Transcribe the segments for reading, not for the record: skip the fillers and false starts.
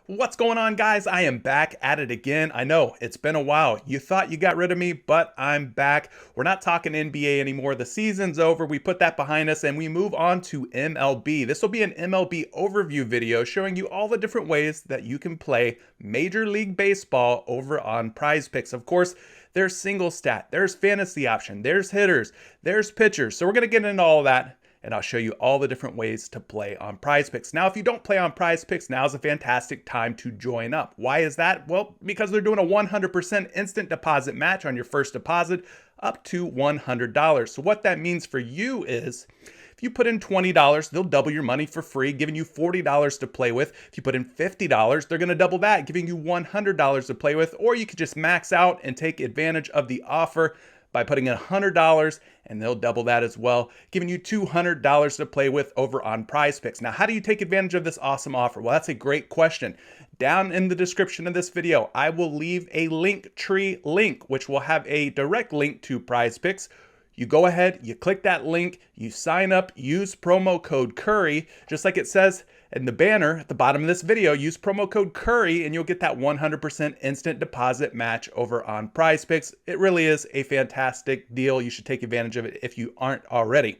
What's going on, guys? I am back at it again. I know it's been a while. You thought you got rid of me, but I'm back. We're not talking NBA anymore. The season's over. We put that behind us and we move on to MLB. This will be an MLB overview video showing you all the different ways that you can play Major League Baseball over on PrizePicks. Of course, there's single stat, there's fantasy option, there's hitters, there's pitchers. So we're going to get into all of that, and I'll show you all the different ways to play on PrizePicks. Now, if you don't play on PrizePicks, now's a fantastic time to join up. Why is that? Well, because they're doing a 100% instant deposit match on your first deposit up to $100. So what that means for you is, if you put in $20, they'll double your money for free, giving you $40 to play with. If you put in $50, they're going to double that, giving you $100 to play with. Or you could just max out and take advantage of the offer by putting in $100, and they'll double that as well, giving you $200 to play with over on PrizePicks. Now, how do you take advantage of this awesome offer? Well, that's a great question. Down in the description of this video, I will leave a Linktree link, which will have a direct link to PrizePicks. You go ahead, you click that link, you sign up, use promo code Curry, just like it says in the banner at the bottom of this video. Use promo code Curry and you'll get that 100% instant deposit match over on PrizePicks. It really is a fantastic deal. You should take advantage of it if you aren't already.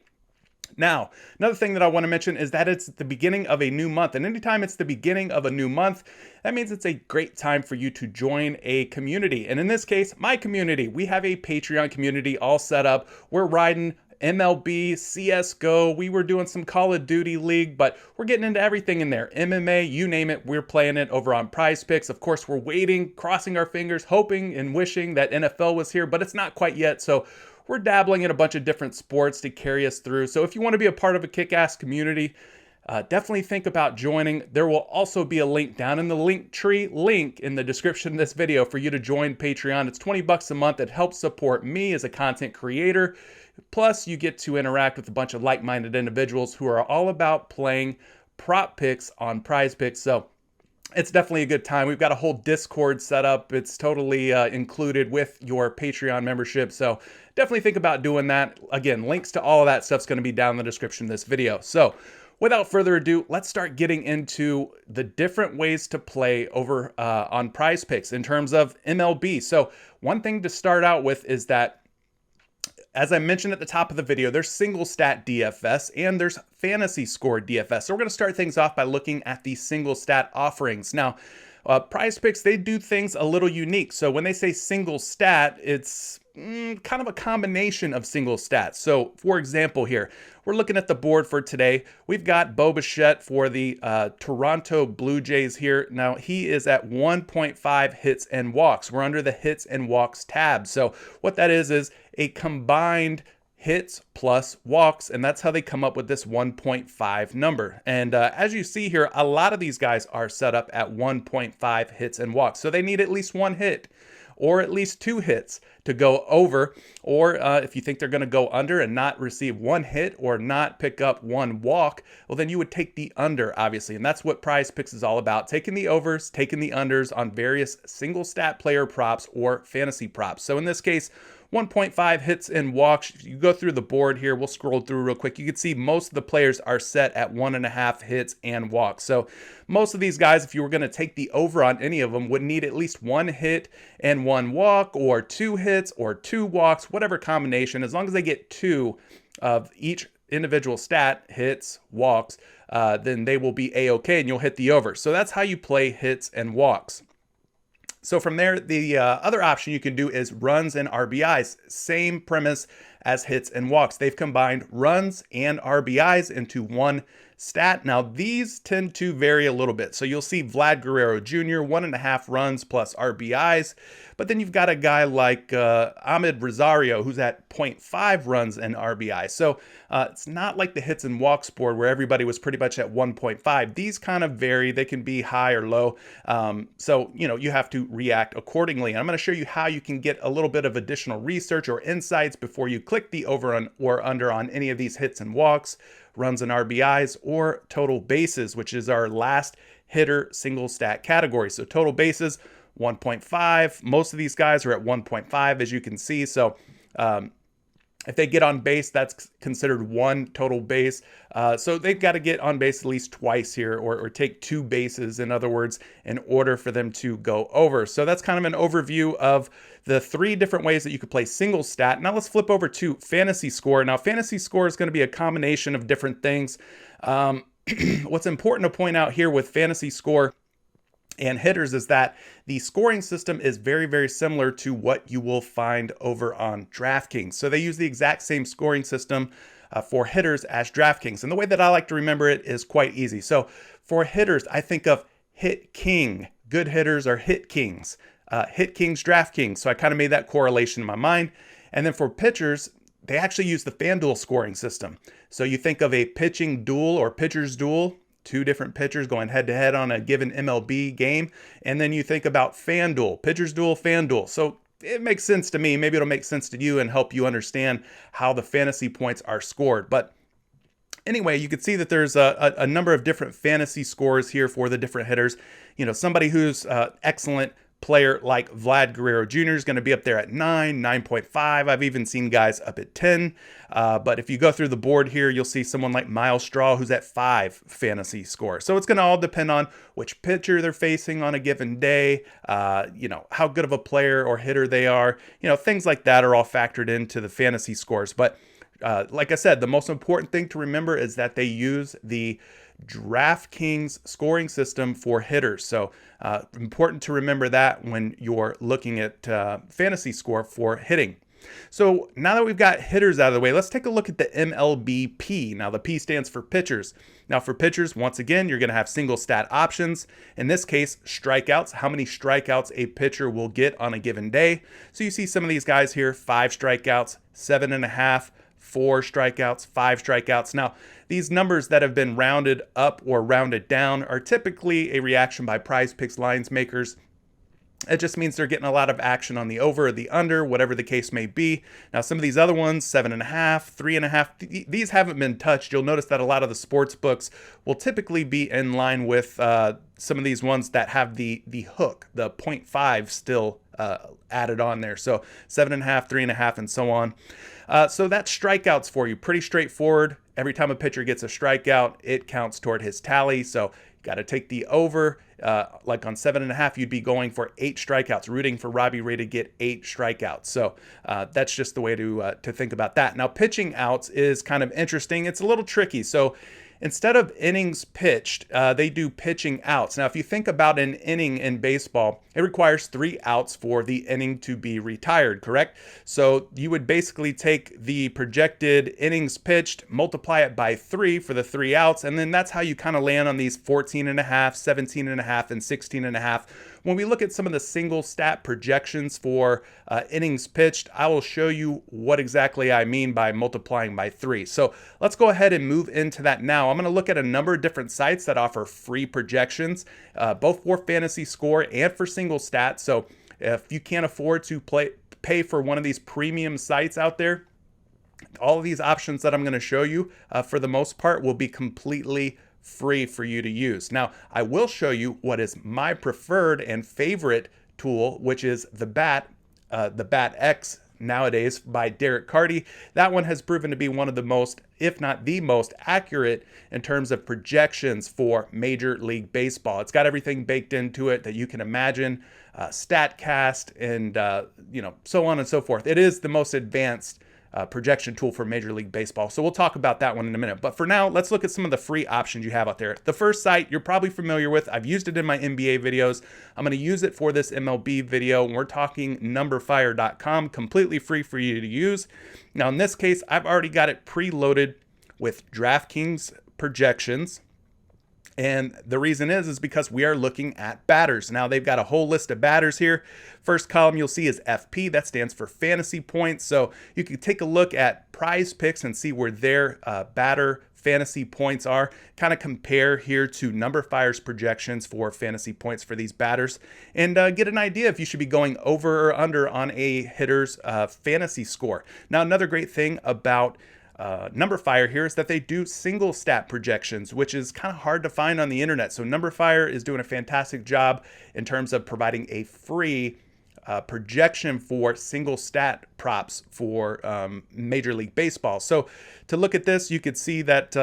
Now, another thing that I want to mention is that it's the beginning of a new month. And anytime it's the beginning of a new month, that means it's a great time for you to join a community. And in this case, my community, we have a Patreon community all set up. We're riding MLB, CSGO, we were doing some Call of Duty League, but we're getting into everything in there. MMA, you name it, we're playing it over on PrizePicks. Of course, we're waiting, crossing our fingers, hoping and wishing that NFL was here, but it's not quite yet. So we're dabbling in a bunch of different sports to carry us through. So if you want to be a part of a kick-ass community, definitely think about joining. There will also be a link down in the Linktree link in the description of this video for you to join Patreon. It's $20 a month. It helps support me as a content creator. Plus, you get to interact with a bunch of like-minded individuals who are all about playing prop picks on PrizePicks. So it's definitely a good time. We've got a whole Discord set up. It's totally included with your Patreon membership. So definitely think about doing that. Again, links to all of that stuff's going to be down in the description of this video. So without further ado, let's start getting into the different ways to play over on PrizePicks in terms of MLB. So one thing to start out with is that, as I mentioned at the top of the video, there's single stat DFS and there's fantasy score DFS. So we're going to start things off by looking at the single stat offerings. Now, PrizePicks, they do things a little unique. So when they say single stat, it's kind of a combination of single stats. So for example here, we're looking at the board for today. We've got Mlbp for the Toronto Blue Jays here. Now he is at 1.5 hits and walks. We're under the hits and walks tab. So what that is a combined hits plus walks, and that's how they come up with this 1.5 number. And as you see here, a lot of these guys are set up at 1.5 hits and walks. So they need at least one hit or at least two hits to go over, or if you think they're going to go under and not receive one hit or not pick up one walk, well, then you would take the under, obviously. And that's what PrizePicks is all about, taking the overs, taking the unders on various single stat player props or fantasy props. So in this case, 1.5 hits and walks. If you go through the board here, we'll scroll through real quick. You can see most of the players are set at 1.5 hits and walks. So most of these guys, if you were going to take the over on any of them, would need at least one hit and one walk, or two hits or two walks, whatever combination. As long as they get two of each individual stat, hits, walks, then they will be A-okay and you'll hit the over. So that's how you play hits and walks. So from there, the other option you can do is runs and RBIs. Same premise as hits and walks. They've combined runs and RBIs into one stat. Now, these tend to vary a little bit. So you'll see Vlad Guerrero Jr., 1.5 runs plus RBIs. But then you've got a guy like Ahmed Rosario, who's at 0.5 runs and RBI. So it's not like the hits and walks board where everybody was pretty much at 1.5. These kind of vary. They can be high or low. So, you have to react accordingly. And I'm going to show you how you can get a little bit of additional research or insights before you click the over or under on any of these hits and walks, runs and RBIs, or total bases, which is our last hitter single stat category. So total bases, 1.5. Most of these guys are at 1.5, as you can see. So If they get on base, that's considered one total base. So they've got to get on base at least twice here, or take two bases, in other words, in order for them to go over. So that's kind of an overview of the three different ways that you could play single stat. Now let's flip over to fantasy score. Now fantasy score is going to be a combination of different things. What's important to point out here with fantasy score and hitters is that the scoring system is very, very similar to what you will find over on DraftKings. So they use the exact same scoring system for hitters as DraftKings. And the way that I like to remember it is quite easy. So for hitters, I think of Hit King. Good hitters are Hit Kings. Hit Kings, DraftKings. So I kind of made that correlation in my mind. And then for pitchers, they actually use the FanDuel scoring system. So you think of a pitching duel or pitcher's duel, two different pitchers going head to head on a given MLB game. And then you think about FanDuel, pitcher's duel, FanDuel. So it makes sense to me. Maybe it'll make sense to you and help you understand how the fantasy points are scored. But anyway, you can see that there's a number of different fantasy scores here for the different hitters. You know, somebody who's excellent player like Vlad Guerrero Jr. is going to be up there at 9, 9.5. I've even seen guys up at 10. But if you go through the board here, you'll see someone like Miles Straw who's at 5 fantasy score. So it's going to all depend on which pitcher they're facing on a given day, you know, how good of a player or hitter they are. You know, things like that are all factored into the fantasy scores. But like I said, the most important thing to remember is that they use the DraftKings scoring system for hitters. So important to remember that when you're looking at fantasy score for hitting. So now that we've got hitters out of the way, let's take a look at the Mlbp. Now the P stands for pitchers. Now for pitchers, once again, you're going to have single stat options. In this case, strikeouts, how many strikeouts a pitcher will get on a given day. So you see some of these guys here, 5 strikeouts, 7.5, 4 strikeouts, 5 strikeouts. Now, these numbers that have been rounded up or rounded down are typically a reaction by PrizePicks lines makers. It just means they're getting a lot of action on the over or the under, whatever the case may be. Now, some of these other ones, 7.5, 3.5, these haven't been touched. You'll notice that a lot of the sports books will typically be in line with some of these ones that have the hook, the 0.5 still added on there. So 7.5, 3.5, and so on. So that's strikeouts for you. Pretty straightforward. Every time a pitcher gets a strikeout, it counts toward his tally. So you got to take the over. Like on 7.5, you'd be going for 8 strikeouts, rooting for Robbie Ray to get 8 strikeouts. So that's just the way to think about that. Now, pitching outs is kind of interesting. It's a little tricky. So instead of innings pitched, they do pitching outs. Now, if you think about an inning in baseball, it requires 3 outs for the inning to be retired, correct? So you would basically take the projected innings pitched, multiply it by 3 for the 3 outs, and then that's how you kind of land on these 14.5, 17.5, and 16.5. When we look at some of the single stat projections for innings pitched, I will show you what exactly I mean by multiplying by 3. So let's go ahead and move into that now. I'm going to look at a number of different sites that offer free projections, both for fantasy score and for single stat. So if you can't afford to pay for one of these premium sites out there, all of these options that I'm going to show you for the most part will be completely free for you to use. Now, I will show you what is my preferred and favorite tool, which is the BAT X nowadays by Derek Carty. That one has proven to be one of the most, if not the most accurate in terms of projections for Major League Baseball. It's got everything baked into it that you can imagine, StatCast and so on and so forth. It is the most advanced projection tool for Major League Baseball. So we'll talk about that one in a minute. But for now, let's look at some of the free options you have out there. The first site you're probably familiar with. I've used it in my NBA videos. I'm going to use it for this MLB video. And we're talking numberfire.com, completely free for you to use. Now, in this case, I've already got it preloaded with DraftKings projections. And the reason is because we are looking at batters. Now they've got a whole list of batters here. First column you'll see is FP. That stands for fantasy points. So you can take a look at PrizePicks and see where their batter fantasy points are. Kind of compare here to NumberFire's projections for fantasy points for these batters. And get an idea if you should be going over or under on a hitter's fantasy score. Now another great thing about NumberFire here is that they do single stat projections, which is kind of hard to find on the internet. So NumberFire is doing a fantastic job in terms of providing a free projection for single stat props for Major League Baseball. So to look at this, you could see that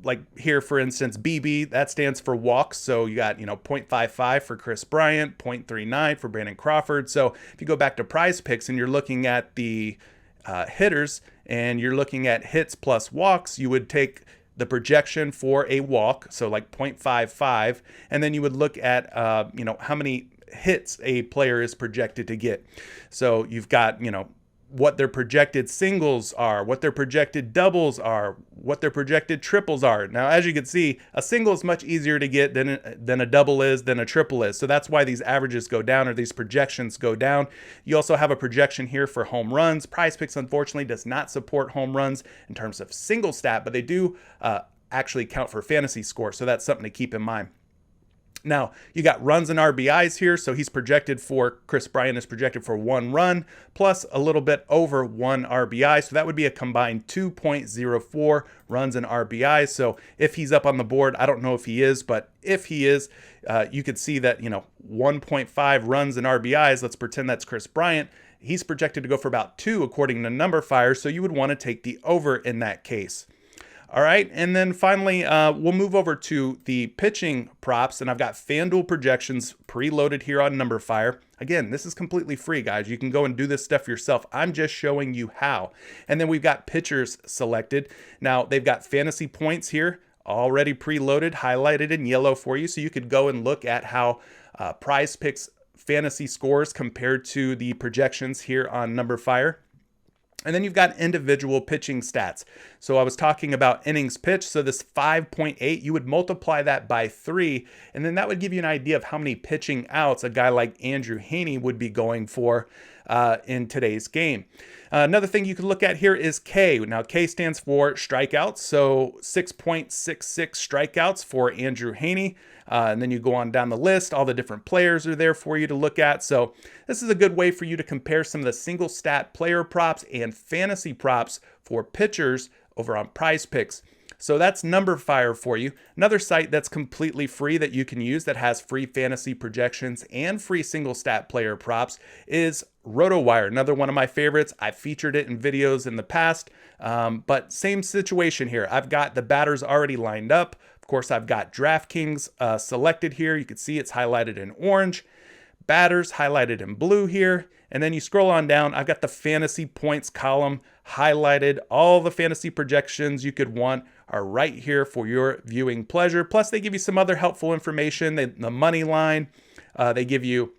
like here, for instance, BB, that stands for walks. So you got, 0.55 for Chris Bryant, 0.39 for Brandon Crawford. So if you go back to PrizePicks and you're looking at the hitters and you're looking at hits plus walks, you would take the projection for a walk, so like 0.55, and then you would look at, how many hits a player is projected to get. So you've got, what their projected singles are, what their projected doubles are, what their projected triples are. Now, as you can see, a single is much easier to get than a double is, than a triple is. So that's why these averages go down, or these projections go down. You also have a projection here for home runs. PrizePicks, unfortunately, does not support home runs in terms of single stat, but they do actually count for fantasy score. So that's something to keep in mind. Now, you got runs and RBIs here. So Chris Bryant is projected for 1 run plus a little bit over 1 RBI. So that would be a combined 2.04 runs and RBIs. So if he's up on the board, I don't know if he is, but if he is, you could see that, 1.5 runs and RBIs. Let's pretend that's Chris Bryant. He's projected to go for about 2 according to Numberfire. So you would want to take the over in that case. All right, and then finally, we'll move over to the pitching props, and I've got FanDuel projections preloaded here on Numberfire. Again, this is completely free, guys. You can go and do this stuff yourself. I'm just showing you how. And then we've got pitchers selected. Now, they've got fantasy points here already preloaded, highlighted in yellow for you, so you could go and look at how PrizePicks fantasy scores compared to the projections here on Numberfire. And then you've got individual pitching stats. So I was talking about innings pitched. So this 5.8, you would multiply that by 3, and then that would give you an idea of how many pitching outs a guy like Andrew Heaney would be going for in today's game. Another thing you can look at here is K. Now, K stands for strikeouts. So 6.66 strikeouts for Andrew Heaney. And then you go on down the list. All the different players are there for you to look at. So this is a good way for you to compare some of the single stat player props and fantasy props for pitchers over on PrizePicks. So that's Numberfire for you. Another site that's completely free that you can use that has free fantasy projections and free single stat player props is RotoWire, another one of my favorites. I've featured it in videos in the past, but same situation here. I've got the batters already lined up. Of course, I've got DraftKings selected here. You can see it's highlighted in orange. Batters highlighted in blue here. And then you scroll on down, I've got the fantasy points column highlighted. All the fantasy projections you could want are right here for your viewing pleasure. Plus, they give you some other helpful information. The money line, they give you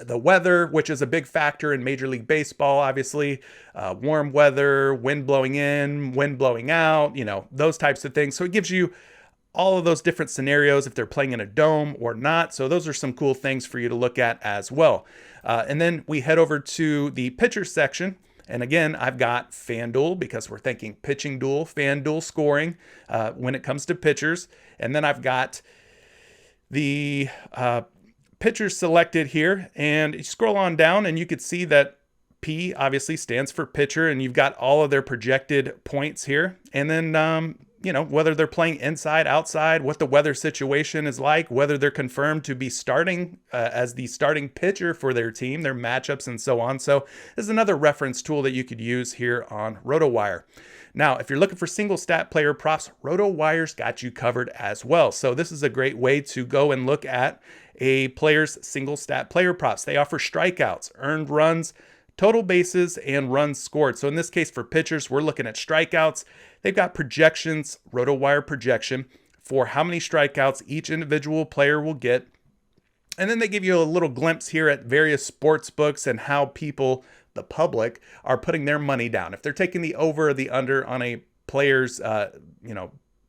the weather, which is a big factor in Major League Baseball, obviously. Warm weather, wind blowing in, wind blowing out, those types of things. So it gives you all of those different scenarios if they're playing in a dome or not. So those are some cool things for you to look at as well. And then we head over to the pitcher section. And again, I've got FanDuel because we're thinking pitching duel, FanDuel scoring when it comes to pitchers. And then I've got the pitchers selected here. And you scroll on down and you could see that P obviously stands for pitcher, and you've got all of their projected points here. And then, whether they're playing inside, outside, what the weather situation is like, whether they're confirmed to be starting as the starting pitcher for their team, their matchups, and so on. So this is another reference tool that you could use here on RotoWire. Now, if you're looking for single stat player props, RotoWire's got you covered as well. So this is a great way to go and look at a player's single stat player props. They offer strikeouts, earned runs, total bases, and runs scored. So in this case for pitchers, we're looking at strikeouts. They've got projections, RotoWire projection, for how many strikeouts each individual player will get. And then they give you a little glimpse here at various sports books and how people, the public, are putting their money down. If they're taking the over or the under on a player's,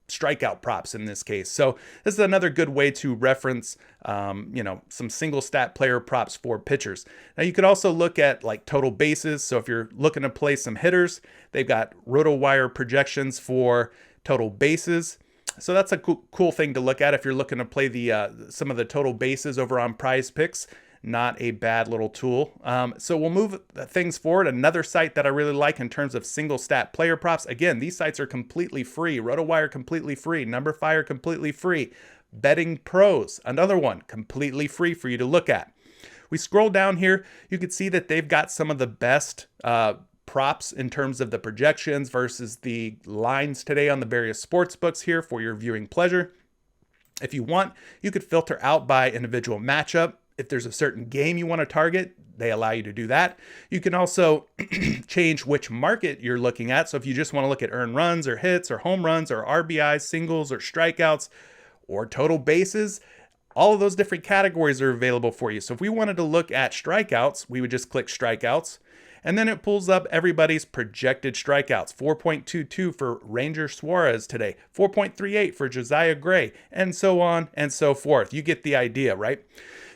strikeout props in this case. So this is another good way to reference, some single stat player props for pitchers. Now you could also look at like total bases. So if you're looking to play some hitters, they've got RotoWire projections for total bases. So that's a cool thing to look at if you're looking to play the some of the total bases over on PrizePicks. Not a bad little tool. So we'll move things forward. Another site that I really like in terms of single stat player props. Again, these sites are completely free. RotoWire completely free. Numberfire completely free. Betting Pros, another one completely free for you to look at. We scroll down here, you can see that they've got some of the best props in terms of the projections versus the lines today on the various sports books here for your viewing pleasure. If you want, you could filter out by individual matchup. If there's a certain game you want to target, they allow you to do that. You can also change which market you're looking at. So if you just want to look at earned runs or hits or home runs or RBIs, singles or strikeouts or total bases, all of those different categories are available for you. So if we wanted to look at strikeouts, we would just click strikeouts. And then it pulls up everybody's projected strikeouts. 4.22 for Ranger Suarez today, 4.38 for Josiah Gray, and so on and so forth. You get the idea, right?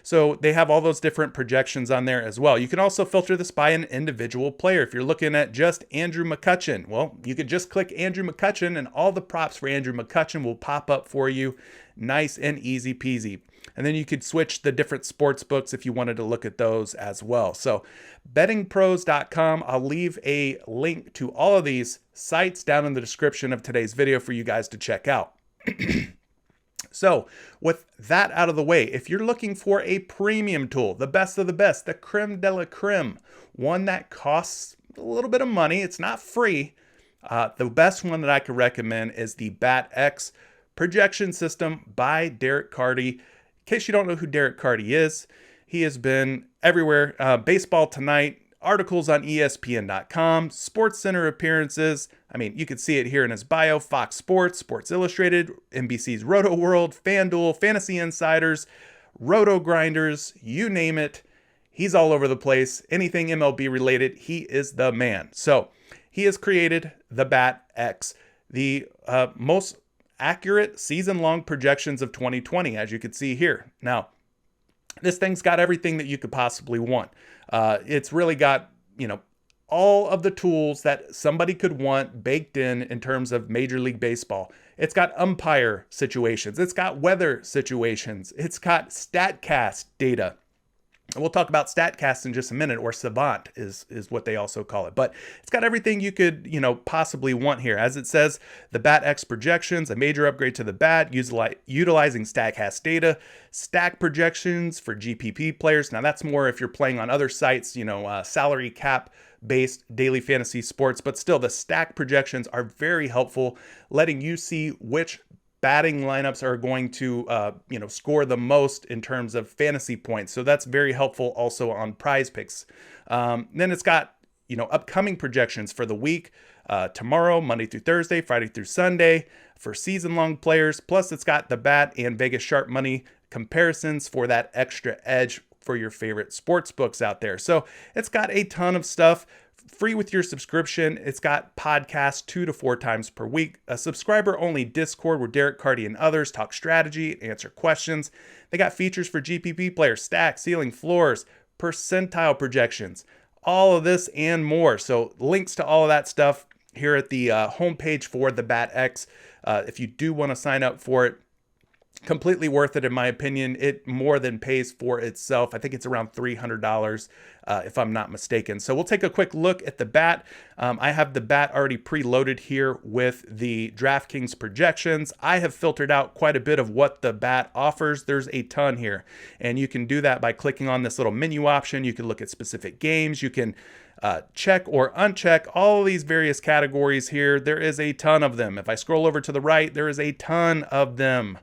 So they have all those different projections on there as well. You can also filter this by an individual player. If you're looking at just Andrew McCutchen, well, you could just click Andrew McCutchen and all the props for Andrew McCutchen will pop up for you. Nice and easy peasy. And then you could switch the different sports books if you wanted to look at those as well. So bettingpros.com, I'll leave a link to all of these sites down in the description of today's video for you guys to check out. So with that out of the way, if you're looking for a premium tool, the best of the best, the creme de la creme, one that costs a little bit of money, it's not free. The best one that I could recommend is the BatX projection system by Derek Carty. In case you don't know who Derek Carty is, he has been everywhere. Baseball Tonight, articles on ESPN.com, SportsCenter appearances. I mean, you can see it here in his bio. Fox Sports, Sports Illustrated, NBC's Roto World, FanDuel, Fantasy Insiders, Roto Grinders, you name it. He's all over the place. Anything MLB related, he is the man. So he has created the BatX, the most accurate season-long projections of 2020, as you can see here. Now, this thing's got everything that you could possibly want. It's really got, all of the tools that somebody could want baked in terms of Major League Baseball. It's got umpire situations. It's got weather situations. It's got StatCast data. We'll talk about StatCast in just a minute, or Savant is what they also call it. But it's got everything you could, possibly want here. As it says, the BatX projections, a major upgrade to the bat, utilizing StatCast data, stack projections for GPP players. Now that's more if you're playing on other sites, salary cap based daily fantasy sports, but still the stack projections are very helpful, letting you see which batting lineups are going to, score the most in terms of fantasy points. So that's very helpful also on PrizePicks. Then it's got, upcoming projections for the week, tomorrow, Monday through Thursday, Friday through Sunday for season-long players. Plus it's got the bat and Vegas sharp money comparisons for that extra edge for your favorite sports books out there. So it's got a ton of stuff. Free with your subscription. It's got podcasts 2 to 4 times per week, a subscriber-only Discord where Derek Carty and others talk strategy and answer questions. They got features for GPP players, stacks, ceiling, floors, percentile projections, all of this and more. So links to all of that stuff here at the homepage for the BatX. If you do want to sign up for it, completely worth it in my opinion. It more than pays for itself. I think it's around $300 if I'm not mistaken. So we'll take a quick look at the bat. I have the bat already preloaded here with the DraftKings projections. I have filtered out quite a bit of what the bat offers. There's a ton here, and you can do that by clicking on this little menu option. You can look at specific games. You can check or uncheck all these various categories here. There is a ton of them. If I scroll over to the right, there is a ton of them.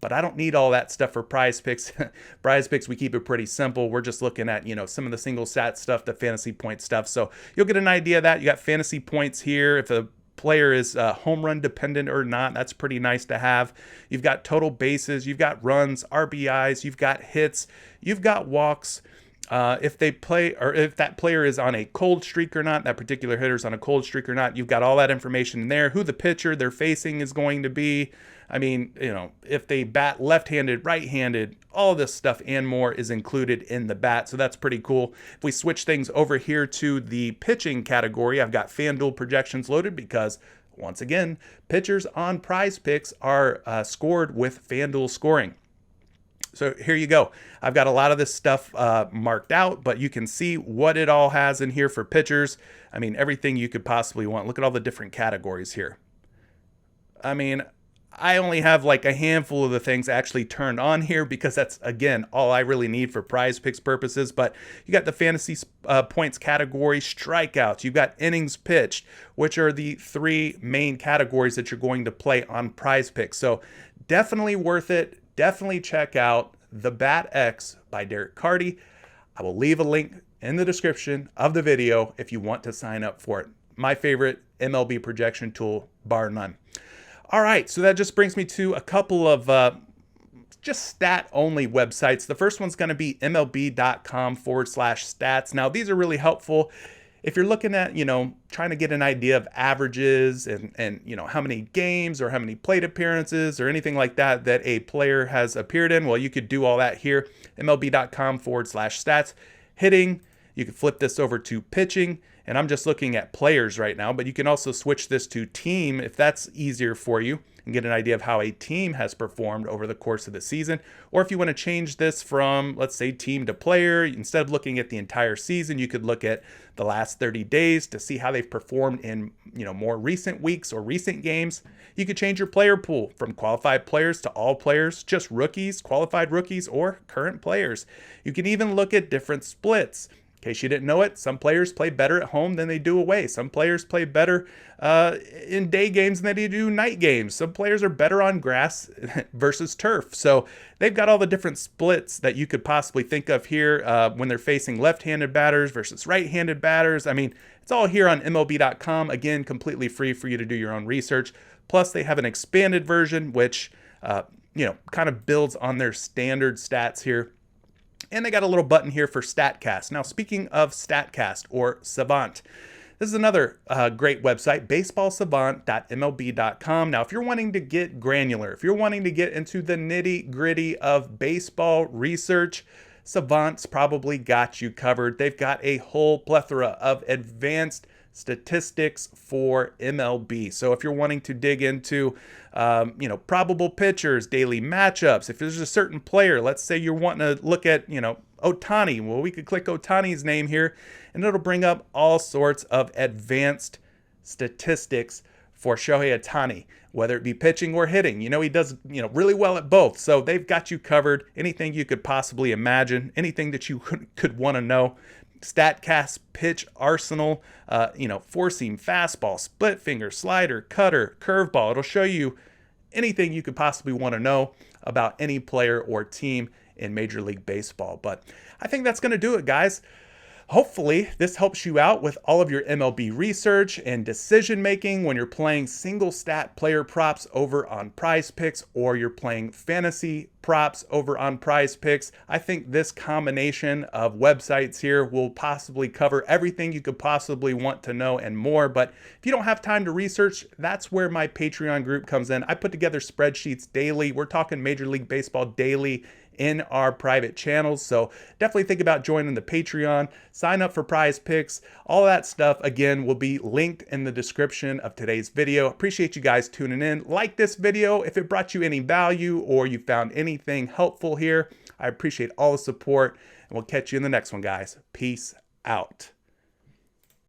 But I don't need all that stuff for PrizePicks. PrizePicks, we keep it pretty simple. We're just looking at, some of the single stat stuff, the fantasy point stuff. So you'll get an idea of that. You got fantasy points here. If a player is home run dependent or not, that's pretty nice to have. You've got total bases. You've got runs, RBIs. You've got hits. You've got walks. If they play, or if that player is on a cold streak or not, that particular hitter's on a cold streak or not, you've got all that information in there. Who the pitcher they're facing is going to be. I mean, if they bat left-handed, right-handed, all this stuff and more is included in the bat. So that's pretty cool. If we switch things over here to the pitching category, I've got FanDuel projections loaded because, once again, pitchers on PrizePicks are scored with FanDuel scoring. So here you go. I've got a lot of this stuff marked out, but you can see what it all has in here for pitchers. I mean, everything you could possibly want. Look at all the different categories here. I mean, I only have like a handful of the things actually turned on here because that's, again, all I really need for PrizePicks purposes. But you got the fantasy points category, strikeouts, you've got innings pitched, which are the three main categories that you're going to play on PrizePicks. So definitely worth it. Definitely check out The Bat X by Derek Carty. I will leave a link in the description of the video if you want to sign up for it. My favorite MLB projection tool, bar none. All right, so that just brings me to a couple of just stat-only websites. The first one's going to be mlb.com/stats. Now, these are really helpful if you're looking at, trying to get an idea of averages and how many games or how many plate appearances or anything like that that a player has appeared in. Well, you could do all that here. mlb.com/stats. Hitting, you can flip this over to pitching, and I'm just looking at players right now, but you can also switch this to team if that's easier for you and get an idea of how a team has performed over the course of the season. Or if you want to change this from, let's say, team to player, instead of looking at the entire season, you could look at the last 30 days to see how they've performed in, more recent weeks or recent games. You could change your player pool from qualified players to all players, just rookies, qualified rookies, or current players. You can even look at different splits. In case you didn't know it, some players play better at home than they do away. Some players play better in day games than they do night games. Some players are better on grass versus turf. So they've got all the different splits that you could possibly think of here when they're facing left-handed batters versus right-handed batters. I mean, it's all here on MLB.com. Again, completely free for you to do your own research. Plus, they have an expanded version, which, kind of builds on their standard stats here. And they got a little button here for StatCast. Now, speaking of StatCast or Savant, this is another great website, baseballsavant.mlb.com. Now, if you're wanting to get granular, if you're wanting to get into the nitty-gritty of baseball research, Savant's probably got you covered. They've got a whole plethora of advanced statistics for MLB. So if you're wanting to dig into, probable pitchers, daily matchups, if there's a certain player, let's say you're wanting to look at, Ohtani, well, we could click Ohtani's name here and it'll bring up all sorts of advanced statistics for Shohei Ohtani, whether it be pitching or hitting. He does, really well at both. So they've got you covered. Anything you could possibly imagine, anything that you could want to know. StatCast pitch arsenal, four-seam fastball, split finger, slider, cutter, curveball. It'll show you anything you could possibly want to know about any player or team in Major League Baseball. But I think that's going to do it, guys. Hopefully, this helps you out with all of your MLB research and decision making when you're playing single stat player props over on PrizePicks or you're playing fantasy props over on PrizePicks. I think this combination of websites here will possibly cover everything you could possibly want to know and more. But if you don't have time to research, that's where my Patreon group comes in. I put together spreadsheets daily. We're talking Major League Baseball daily in our private channels. So definitely think about joining the Patreon, sign up for PrizePicks. All that stuff, again, will be linked in the description of today's video. Appreciate you guys tuning in. Like this video if it brought you any value or you found anything helpful here. I appreciate all the support, and we'll catch you in the next one, guys. Peace out.